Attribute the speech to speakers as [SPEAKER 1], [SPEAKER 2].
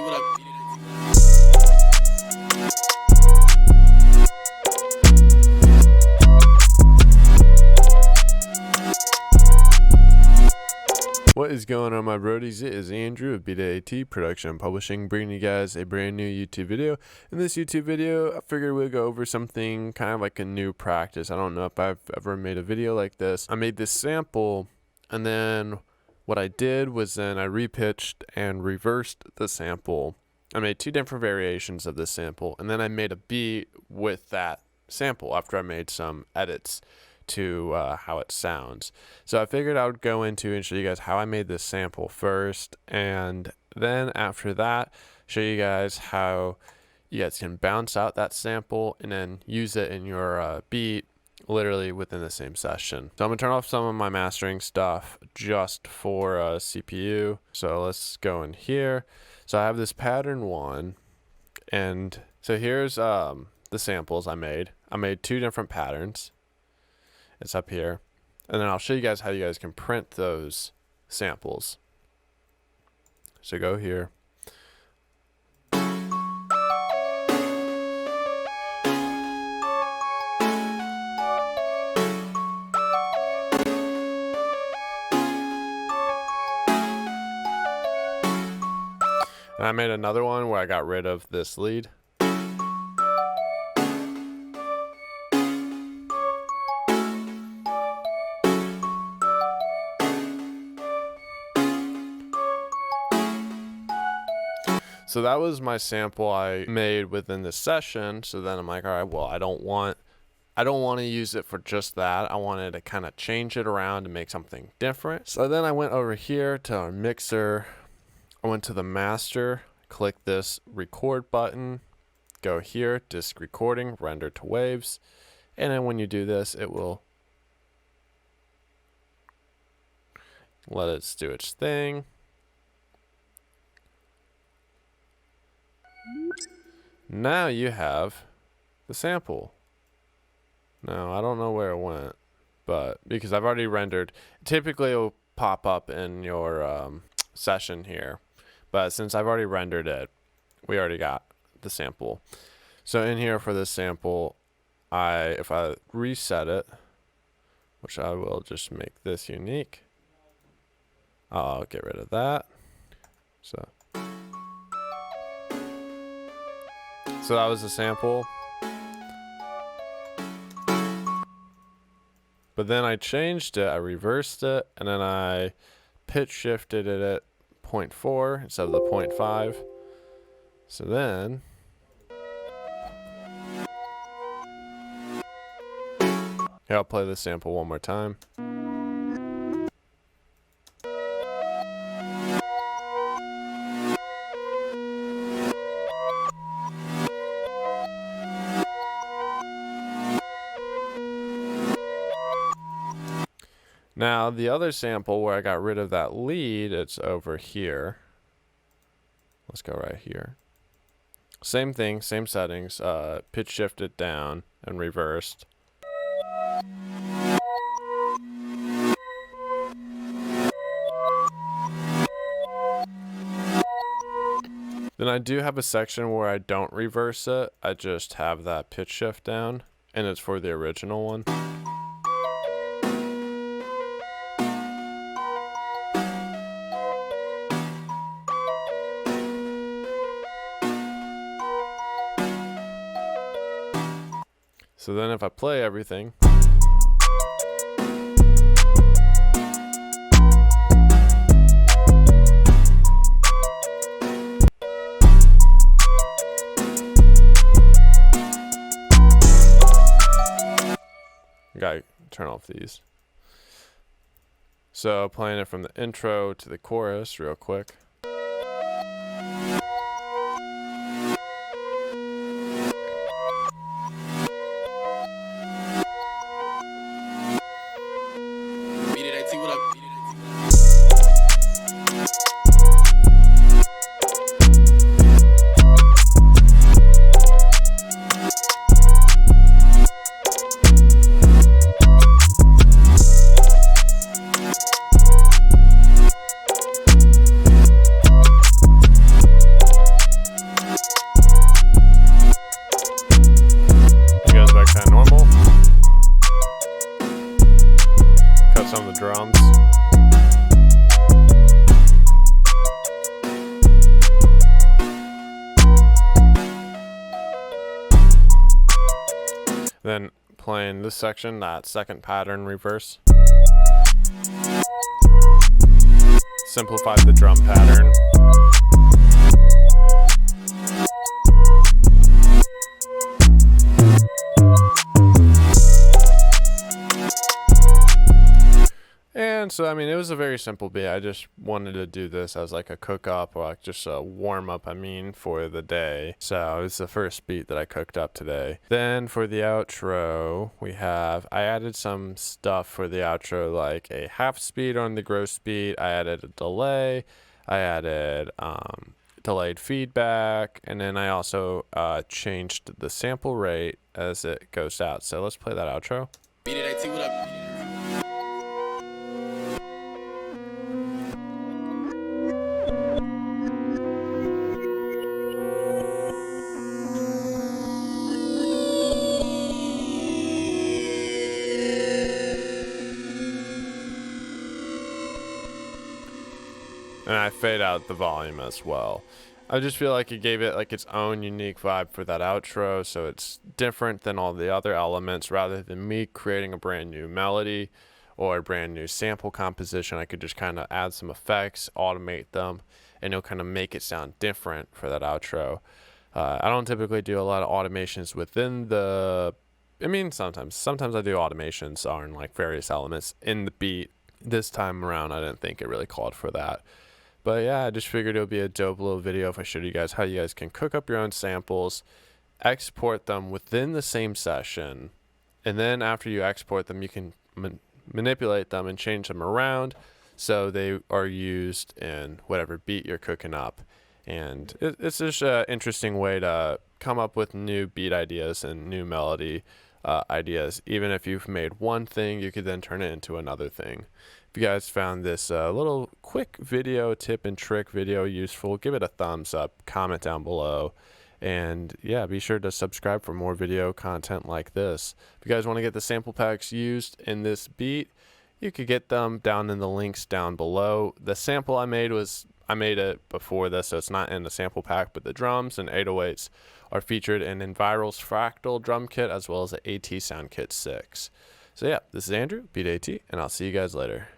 [SPEAKER 1] What is going on, my brodies? It is Andrew of BDAT Production and Publishing, bringing you guys a brand new YouTube video. In this YouTube video, I figured we'd go over something kind of like a new practice. I don't know if I've ever made a video like this. I made this sample, and then what I did was then I repitched and reversed the sample. I made two different variations of this sample, and then I made a beat with that sample after I made some edits to how it sounds. So I figured I would go into and show you guys how I made this sample first, and then after that show you guys how you guys can bounce out that sample and then use it in your beat literally within the same session. So I'm gonna turn off some of my mastering stuff just for CPU. So let's go in here. So I have this pattern 1, and so here's the samples I made. I made two different patterns. It's up here, and then I'll show you guys how you guys can print those samples. So go here. And I made another one where I got rid of this lead. So that was my sample I made within this session. So then I'm like, all right, well, I don't want to use it for just that. I wanted to kind of change it around and make something different. So then I went over here to our mixer. I went to the master, click this record button, go here, disk recording, render to waves. And then when you do this, it will let it do its thing. Now you have the sample. Now I don't know where it went, but because I've already rendered, typically it will pop up in your session here, but since I've already rendered it, we already got the sample. So in here for this sample, if I reset it, which I will just make this unique, I'll get rid of that. So that was the sample. But then I changed it, I reversed it, and then I pitch shifted it at 0.4 instead of the 0.5. So then here, I'll play this sample one more time. Now the other sample where I got rid of that lead, it's over here. Let's go right here. Same thing, same settings, pitch shifted down and reversed. Then I do have a section where I don't reverse it. I just have that pitch shift down, and it's for the original one. So then if I play everything, gotta turn off these. So playing it from the intro to the chorus real quick. Then playing this section, that second pattern reverse. Simplified the drum pattern. And so, I mean, it was a very simple beat. I just wanted to do this as like a cook up, or like just a warm up, for the day. So it's the first beat that I cooked up today. Then for the outro, I added some stuff for the outro, like a half speed on the gross beat. I added a delay. I added delayed feedback. And then I also changed the sample rate as it goes out. So let's play that outro.
[SPEAKER 2] Beat it, AT, what up?
[SPEAKER 1] And I fade out the volume as well. I just feel like it gave it like its own unique vibe for that outro, so it's different than all the other elements. Rather than me creating a brand new melody or a brand new sample composition, I could just kind of add some effects, automate them, and it'll kind of make it sound different for that outro. I don't typically do a lot of automations within the... sometimes I do automations on like various elements in the beat. This time around, I didn't think it really called for that. But yeah, I just figured it would be a dope little video if I showed you guys how you guys can cook up your own samples, export them within the same session, and then after you export them, you can manipulate them and change them around so they are used in whatever beat you're cooking up. And it's just an interesting way to come up with new beat ideas and new melody ideas. Even if you've made one thing, you could then turn it into another thing. If you guys found this little quick video tip and trick video useful, give it a thumbs up, comment down below, and yeah, be sure to subscribe for more video content like this. If you guys want to get the sample packs used in this beat, you could get them down in the links down below. The sample I made it before this, so it's not in the sample pack, but the drums and 808s are featured in Enviral's Fractal drum kit as well as the AT Sound Kit 6. So yeah, this is Andrew, Beat AT, and I'll see you guys later.